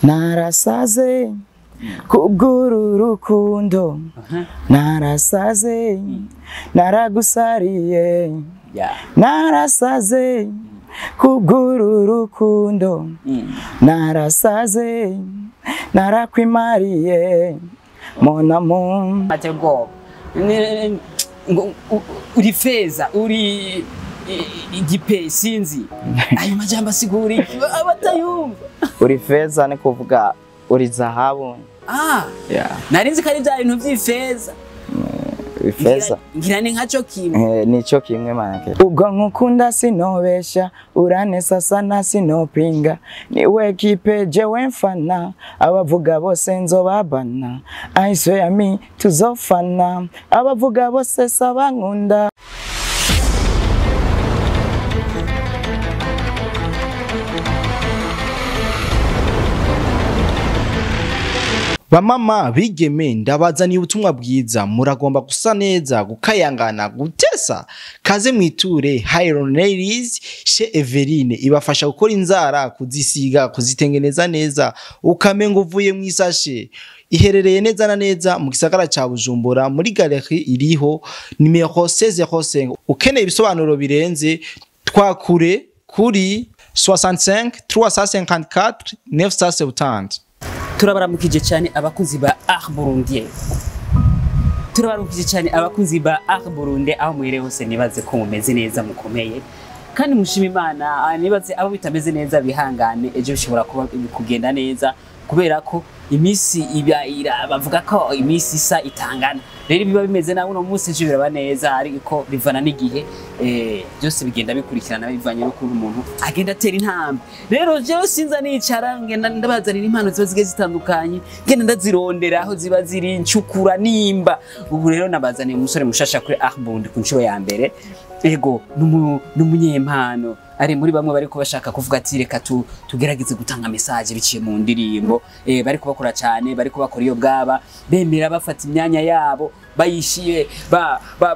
narasaze kubw'uru rukundo narasaze naragusariye narasaze kubw'uru rukundo narasaze narakwimariye mon amour atego uri feza uri igipe sinzi ayo majambo asigura abatayumva uri feza ni kuvuga uri zahabu narinzi ko ari bya bintu by'ifeza ifeza ngira ni nkaco kimwe nico kimwe manake ubwo nkukunda sinobesha uranesa sana sinopinga niwe kipe jewe mfana abavuga bose nzobabana I swear me tuzofana abavuga bose sabankunda Bamama bigeme ndabazaniye ubutumwa bwiza muragomba gusa neza gukayangana gutesa kaze mwiture Hyron Nails chez Everine ibafasha gukora inzara kuzisiga kuzitengeneza neza ukamenga uvuye mwisashe iherereye neza na neza mu gisagara ca Bujumbura muri galerie iriho numero 1605 ukeneye ibisobanuro birenze twakure kuri 65 354 970. Turabaramukije cyane abakunzi ba Art Burundi. Turabaramukije cyane abakunzi ba Art Burundi aho mwire hose nibaze ko mumeze neza mukomeye. Kandi mushima Imana nibaze abo bitameze neza bihangane ejo bishobora kuba kugenda neza kubera ko imisi ibyaira bavuga ko imisi isa itangana. Rero biba bimeze nawe no munsi ejo biraba neza ariko bivana n'igihe byose bigenda bikurikirana bivanye no kuba umuntu agenda atera intambwe. Rero je sinza nicara ngenda ndabazanira impano ziba zige zitandukanye ngenda ndazirondera aho ziba ziri ncukura nimba. Ubu rero nabazaniye umusore mushasha kuri Art Burundi ku nshuro ya mbere. Ego numunyempano ari muri bamwe bariko bashaka kuvuga ati reka tugerageze gutanga message biciye mu ndirimbo bariko bakora cyane bariko bakora iyo bwaba bemera bafata imyanya yabo bayishiye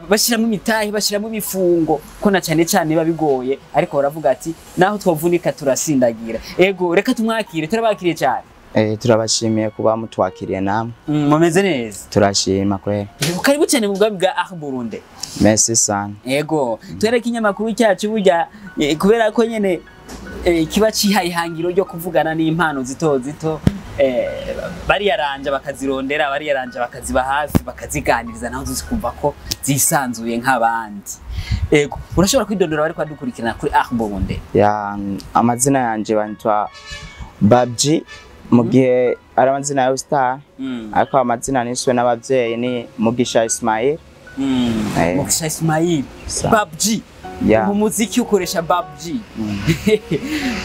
bashiramo imitahi bashiramo ibifungo ko na cyane cyane babigoye ariko baravuga ati naho twovunika turasindagira. Ego reka tumwakire turabakiriye cyane. Turabashimiye kuba mutwakiriye namwe. Mumeze neza. Turashima kwe. Karibu cyane mu bwami bwa Art Burundi. Merci sana. Ego twereke inyamakuru cyacu burya kubera ko nyene kiba cihayihangiro ryo kuvugana n'impano zito zito bari yaranje bakazirondera bari yaranje bakaziba hafi bakaziganiriza naho zikumva ko zisanzuye nk'abandi. Ego urashobora kwidondora bari kwadukurikirana kuri Art Burundi. Amazina yanje bantwa Babji mugihe ari amazina ya Star ariko amazina niswe n'abavyeyi ni Mugisha Ismail. Mugisha Ismail Babji mu muziki ukoresha Babji.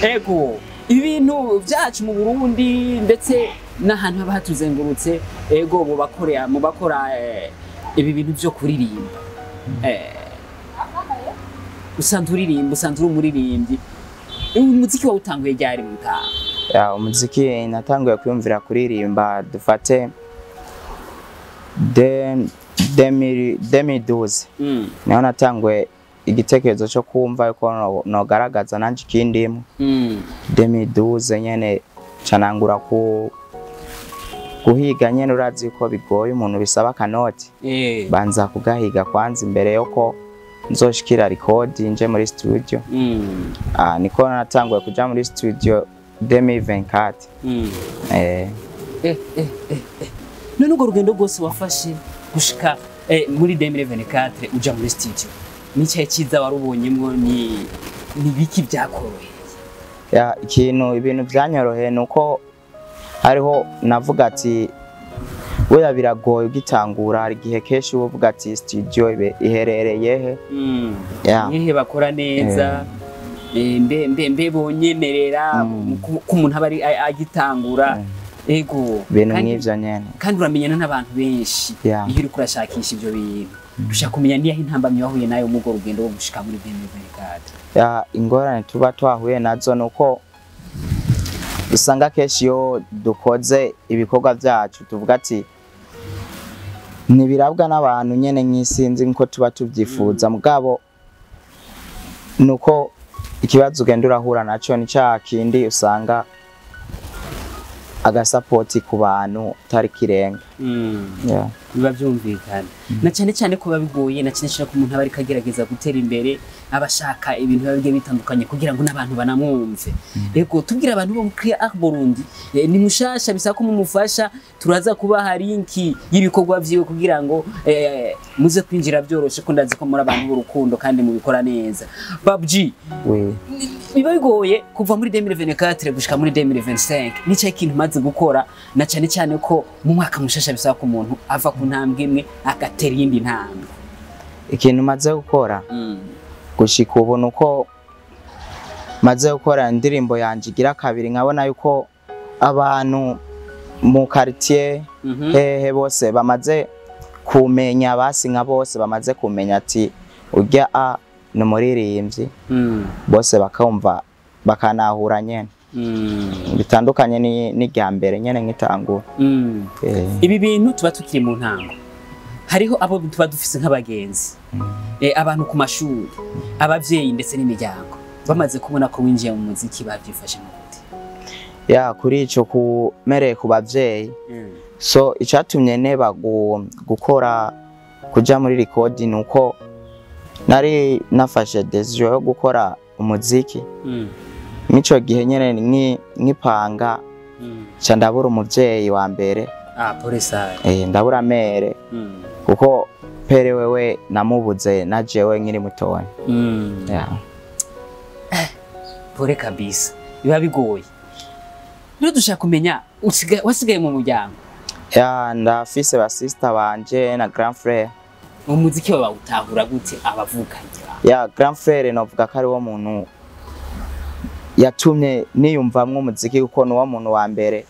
Ego ibintu byacu mu Burundi ndetse n'ahantu haba hatuzengurutse ego mu bakora ibi bintu byo kuririmba usanzwe uririmba usanzwe umuririmbyi umuziki wa utanguye ryari mutaha? Umuziki natanguye kwiyumvira kuririmba dufate 2012 niho natanguye igitekerezo cyo kumva yuko nogaragaza nanje ikindimo 2012 nyene canangura guhiga nyene urazi ko bigoye umuntu bisaba kanoti banza kugahiga kwanza imbere yuko nzoshikira record nje muri studio niko natanguye kuja muri studio 2024 none ugo rugendo rwose wafashe gushika muri 2024 uja muri studio nicaye kiza warubonyemwo ni biki byakoroheye? Ibintu byanyoroheye nuko hariho navuga ati weya biragoye ugitangura hari gihe keshi uvuga ati studio iherereye he bakora neza mbe bonyemerera ku muntu abari agitangura. Ego bintu nk'ivyo nyene kandi uramenyana n'abantu benshi iyo uri kurashakisha ivyo bintu ushaka kumenya niyaho intambamye wahuye nayo mu go rugendo wo gushika muri 2024. Ingorane tuba twahuye nazo nuko usanga keshi yo dukoze ibikorwa byacu tuvuga ati nibirabwa n'abantu nyene nk'isinzi nko tuba tubyifuza mugabo nuko ikibazo ugenda urahura naco ni cya kindi usanga agasapoti ku bantu tari kirenga. Yeah. Biba byumvikana na cyane cyane ko babigoye na cyane cyane ko umuntu aba ari kagerageza gutera imbere abashaka ibintu bigiye bitandukanye kugira ngo n'abantu banamwumve. Ego tubwira abantu bo muri Art Burundi ni mushasha bisaba ko mumufasha turaza kubaha linki y'ibikorwa vyiwe kugira ngo muze kwinjira byoroshe ko ndazi ko muri abantu b'urukundo kandi mubikora neza. Babji biba bigoye kuva muri 2024 gushika muri 2025 nico ikintu maze gukora na cyane cyane ko mu mwaka mushasha bisaba ko umuntu ava ku ntambwe imwe agatera iyindi ntambwe. Ikintu maze gukora gushika ubu nuko maze gukora indirimbo yanje igira kabiri nkabona yuko abantu mu quartier hehe bose bamaze kumenya basi nka bose bamaze kumenya ati urya no muririmbyi bose bakumva bakanahura nyene bitandukanye ni ryambere nyene nkitangura. Ibi bintu tuba tukiri mu ntango hariho abo tuba dufise nk'abagenzi abantu ku mashuri abavyeyi ndetse n'imiryango bamaze kubona ko winjiye mu muziki bavyifashe mu gute? Kuri ico kumereye ku bavyeyi so icatumye neba gukora kuja muri recording nuko nari nafashe decision yo gukora umuziki mico gihe nyene nkipanga cha ndabura umuvyeyi wa mbere polisa ndabura mere kuko pere wewe namubuze na jewe nkiri mutoya. Pore kabisa biba bigoye rero dushaka kumenya wasigaye mu muryango. Ndafise ba sister banje na grand frère. Umuziki wawe utahura gute abavukanye? Grand frère novuga ko ari wo muntu yatumye niyumvamwe umuziki kuko no wa muntu wa mbere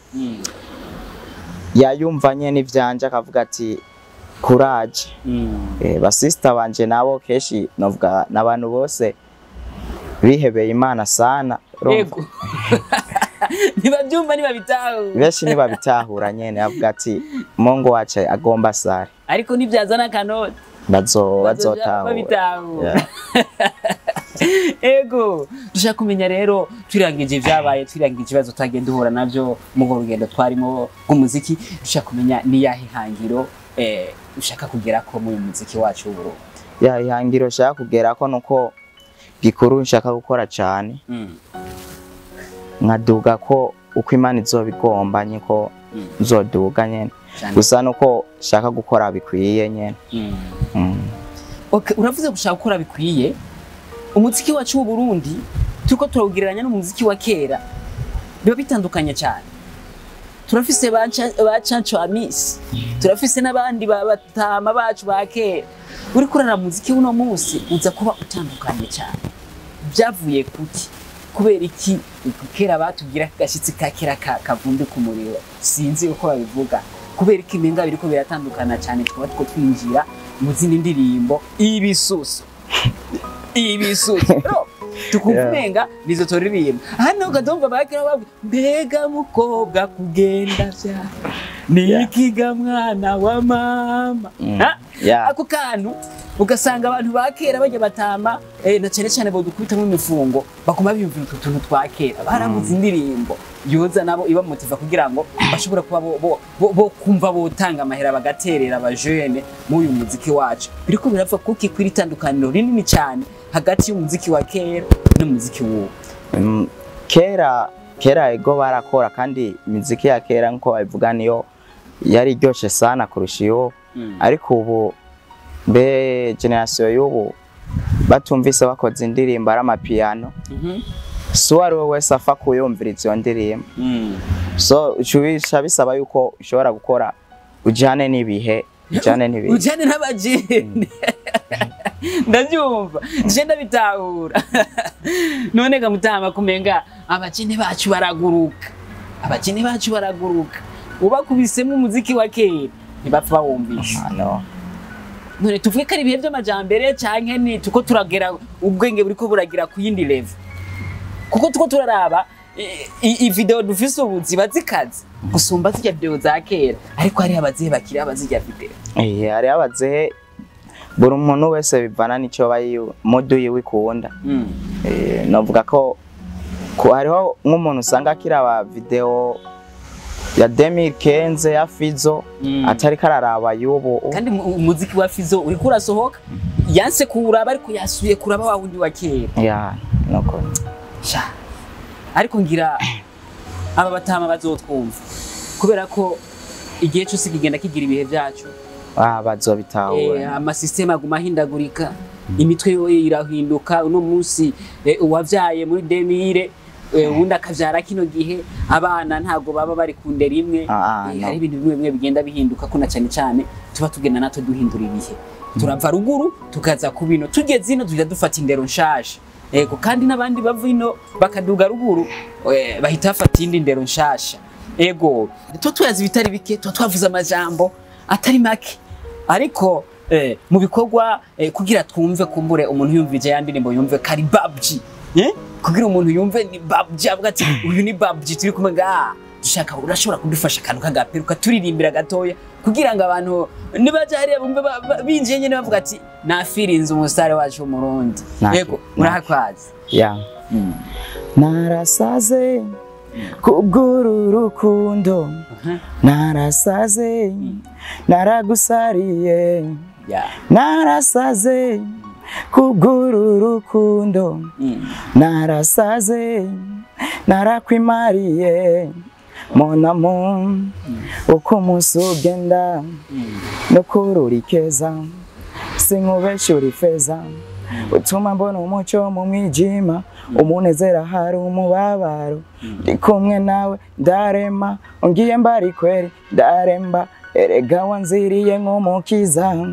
yayumvanye n'ivyanje akavuga ati courage. Ba sister banje nabo keshi novuga nabantu bose bihebeye Imana sana. Yego nibabyumva nibabitahura beshi nibabitahura nyene avuga ati Mungu wacu agomba sare ariko nibyazana kanoti bazotahura. Ego dushaka kumenya rero twirangije vyabaye twirangije ibibazo tagenda uhura navyo mu rugendo twarimo rw'umuziki dushaka kumenya ni yahe hangiro ushaka kugera ko mu muziki wacu w'Uburundi? Ihangiro shaka kugera ko nuko gikuru nshaka gukora cyane nkaduga ko uko Imana izobigomba nyiko nzoduga nyene gusa nuko shaka gukora bikwiye nyene. Okay, uravuze gushaka gukora bikwiye umuziki wacu w'Uburundi turiko turawugiranya n'umuziki wa kera biba bitandukanye cyane. Turafise ba Chancho Amis turafise n'abandi batama bacu ba kera uri kurara muziki uno munsi uza kuba utandukanye cyane. Byavuye kuki? Kubera iki kera batubwira gashitsi ka kera kavumbi ku muriro sinzi uko babivuga kubera iki imenga biriko biratandukana cyane twaba two twinjira mu zindi ndirimbo ibisuso tukuvumenga nizo toririmba hano gadomba bakira bavuga mbega mukobwa kugenda vya nikiga mwana wa mama. Ako kantu ugasanga abantu bakera bajya batama na cyane cyane bo dukubita mu mifungo bakoma biyumvira utuntu twakera baramuze indirimbo yoza nabo iba motiva kugira ngo bashobora kuba bo kumva botanga amahera bagaterera abajene mu uyu muziki wacu. Biriko birava kuki kwiri tandukaniro rinini cyane hagati y'umuziki wa kera n'umuziki w'ubu. Kera ego barakora kandi imiziki ya kera nko babivuga niyo yari iryoshe sana kurusha iyo ariko ubu generation y'ubu batumvise bakoze indirimbo ari amapiano so ari wowe wese afa kuyumvira izo ndirimbo so ucubisha bisaba yuko ushobora gukora ujane n'ibihe ujane n'abajene ndabyumva je ndabitahura none gamutama kumenga abajene bacu baraguruka ubakubisemo umuziki wa kera ntibapfa bawumvisha. None tuvuge ko ari ibihe by'amajambere canke ni tuko turagera ubwenge buriko buragira ku yindi level kuko tuko turaraba i video dufise ubuzi bazikaze gusumba zijya video za kera ariko hari abazihe bakiri abazijya video hari abazihe buri umuntu wese bivana nico bayi modo yiwe kunda novuga ko hariho nk'umuntu usanga akira aba video ya 2015 ya Fizo atari kararaba yubo kandi umuziki wa Fizo uri kurasohoka yanse kuraba ariko yasuye kuraba wa wundi wa kera ya noko sha ariko ngira aba batama bazotwumva kubera ko igihe cyose kigenda kigira ibihe byacu bazobitahura ama system aguma hindagurika imitwe yo irahinduka uno munsi uwavyaye muri 2000 undi akavyara kino gihe abana ntago baba bari kundera imwe hari ibintu bimwe bigenda bihinduka kuna cyane tuba tugenda natwe duhindura ibihe turava ruguru tukaza ku bino tugeze ino tujya dufata indero nshasha yego kandi nabandi bava ino bakaduga ruguru bahita bafata indi ndero nshasha yego tuyazi bitari bike twavuze amajambo atari make ariko mu bikorwa kugira twumve kumbure umuntu yumvije yandinimbo yumve kari babji kugira umuntu yumve ni babji avuga ati uyu ni babji turi kumwe dushaka urashobora kudufasha akantu kagaperuka turirimbira gatoya kugira ngo abantu nibaje hariya bumve binjiye nyene bavuga ati nafirinze umusare wacu umurundi yego murahakwazi ya narasaze kubwuru rukundo narasaze naragusariye narasaze kubwuru rukundo narasaze narakwimariye mon amour uko umunsi ugenda no kururikeza sinkubesha uri feza utuma mbona umucyo mu mwijima umunezera hari umubabaro ndi kumwe nawe ndarema ungiye mbari kweri ndaremba erega wanziriye nk'umukiza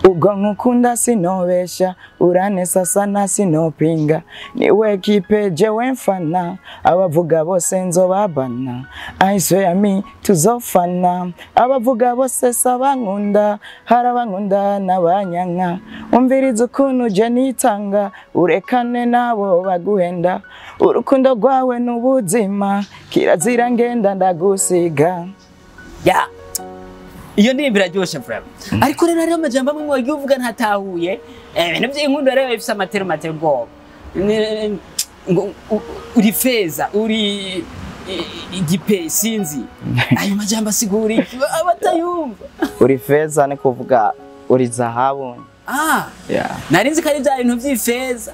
ubwo nkukunda sinobesha uranesa sana sinopinga niwe kipe jewe mfana abavuga bose nzobabana I swear me tuzofana abavuga bose sabankunda harabankunda n'abanyanka umviriza ukuntu je nitanga urekane nabo baguhenda urukundo rwawe n'ubuzima kirazira ngenda ndagusiga iyo ndirimbo iraryoshe vrema ariko rero amajambo amwe wagiye uvuga ntatahuye ibintu by'inkundo rero bifise amatero bwoba uri feza uri igipe sinzi ayo majambo asigura abatayumva uri feza ni kuvuga uri zahabu narinzi ko ari bya bintu by'ifeza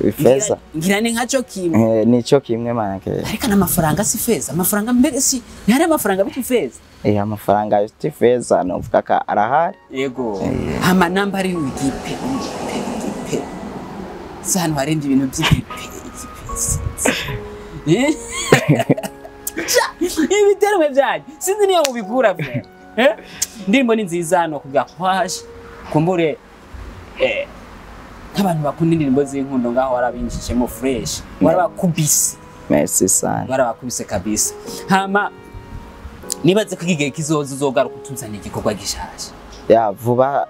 ifeza ngira ni nkaco kimwe nico kimwe manake ariko n'amafaranga si feza amafaranga mbere si ntari amafaranga biti feza amafaranga y'ifite feza no uvuga ka arahari yego hama namba ari igipe sano harindi ibintu by'igipe ibiterwe byanyu sinzi niyo mubikura vye ndimbo ni nziza no kuvuga kwaje kumbure nk'abantu bakunda indirimbo z'inkundo ngaho warabinjijemo fresh warabakubise merci sana warabakubise kabisa hama nibaze ko igihe kizoza uzogaruka utuzana igikorwa gishaje vuba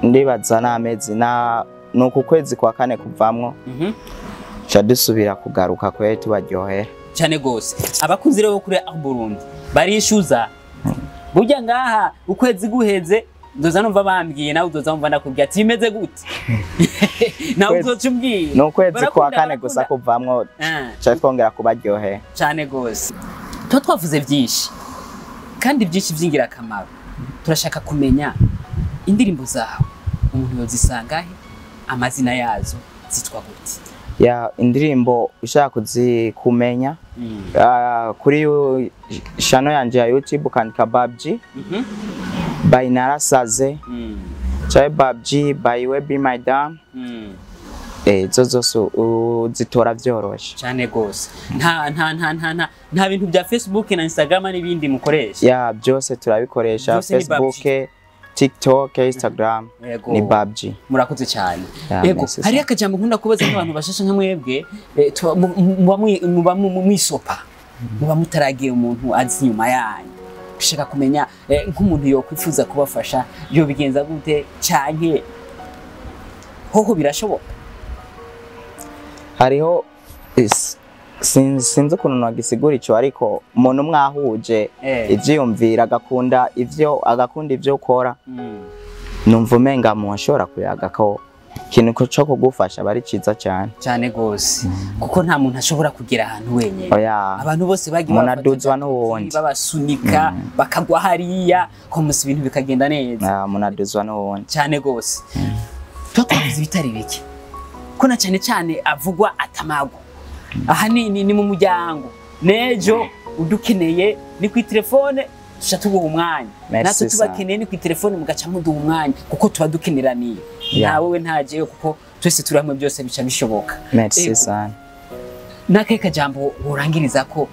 ndibaza n'amezi nuko kwezi kwa kane kuvamwo cha dusubira kugaruka kwe tubaryohera cyane gose abakunzi rero kuri Burundi barishuza burya ngaha ukwezi guheze ndoza numva bambwiye nawe udoza umva ndakubwiye ati imeze gute nawe uzocumbwiye no kwezi kwa kane gusa kuvamwo cha twongera kubaryohera cyane gose twavuze byinshi kandi byinshi byingira akamaro turashaka kumenya indirimbo zawe umuntu yozisangahe amazina yazo zitwa gute indirimbo ushaka kuzikumenya kuri channel yanje ya YouTube kandika babji by narasaze chay babji by we be my dam zozo uzitora vyoroshe cyane gose nta bintu bya Facebook na Instagram n'ibindi mukoresha byose turabikoresha Facebook TikTok, Instagram ni babji murakoze cyane yego hari akajambo nkunda kubaza n'abantu bashasha nka mwebwe muba mwisopa muba mutaragiye umuntu azi nyuma yanyu ushaka kumenya nk'umuntu yo kwifuza kubafasha yo bigenza gute cyanke hoho birashoboka hariho sinzi ukuntu nagisigura ico ariko umuntu mwahuje ivyiyumvira agakunda ivyo ukora numva umenga mushobora kuyaga ko ikintu cyo kugufasha bari ciza cyane cyane gose kuko nta muntu ashobora kugera ahantu wenyine. oya Abantu bose bagiye munaduzwa n'uwundi babasunika bakagwa hariya ko musi ibintu bikagenda neza. munaduzwa n'uwundi Cyane gose. Twakuvuze bitari bike. Ko na cyane cyane avugwa atamago. Aha ni mu muryango. Nejo udukeneye ni ku telefone tushatuguha umwanya. Natwe tubakeneye ni ku telefone mugaca muduha umwanya kuko tuba dukeneraniye. Nta wewe ntajeyo kuko twese turi hamwe byose bica bishoboka. merci sana. Nakaye kajambo urangiriza ko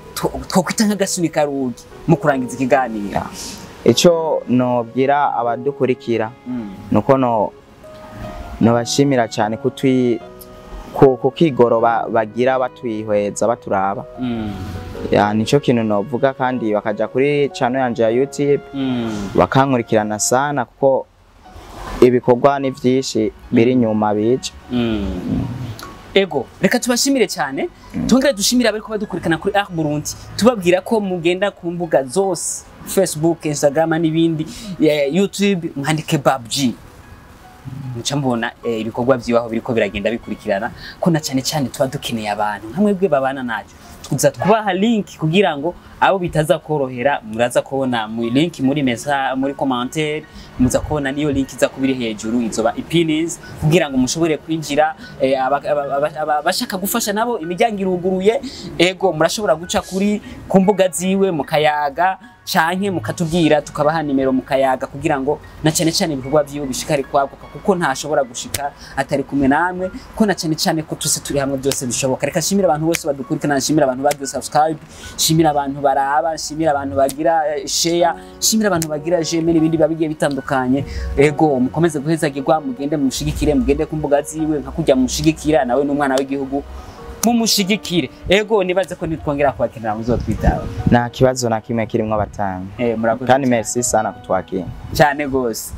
twokwita nk'agasunika rugi mu kurangiza ikiganiro. Ico nobwira abadukurikira nuko no bashimira cyane kukigoro bagira batwihweza baturaba. Ya nico kintu novuga kandi bakaja kuri channel yanje ya YouTube bakankurikirana sana kuko ibikorwa ni vyinshi biri nyuma bije. Ego reka tubashimire cyane tongera dushimira abari ko badukurikana kuri Art Burundi tubabwira ko mugenda ku mbuga zose Facebook, Instagram n'ibindi YouTube mwandike BabG muca mbona ibikorwa byiwaho biriko biragenda bikurikirana ko na cyane tuba dukeneye abantu nkamwebwe babana nacyo tuza kubaha link kugira ngo abo bitaza korohera muraza kubona mu link muri message muri commentaire muza kubona niyo link iza kubiri hejuru izoba ipinies kugira ngo mushobore kwinjira abashaka gufasha nabo imiryango iruguruye. Ego murashobora guca kuri ku mbuga ziwe mukayaga canke mukatubwira tukabaha nimero mukayaga kugira ngo na cyane ibikorwa byiwe bishikare kwaguka kuko ntashobora gushika atari kumwe namwe ko na cyane ko tuse turi hamwe byose bishoboka. Reka shimira abantu bose badukurikirana, shimira abantu bagiye subscribe, shimira abantu baraba, shimira abantu bagira share, shimira abantu bagira j'aime n'ibindi babigiye bitandukanye. Ego mukomeze guhezagirwa mugende mushigikire mugende ku mbuga ziwe nka kujya mushigikira nawe n'umwana w'igihugu mumushigikire. Ego nibaze ko nitwongera kwakenera muzotwitaho nta kibazo na kimwe kirimo abatanga. Murakoze kandi merci sana kutwakira cyane gose.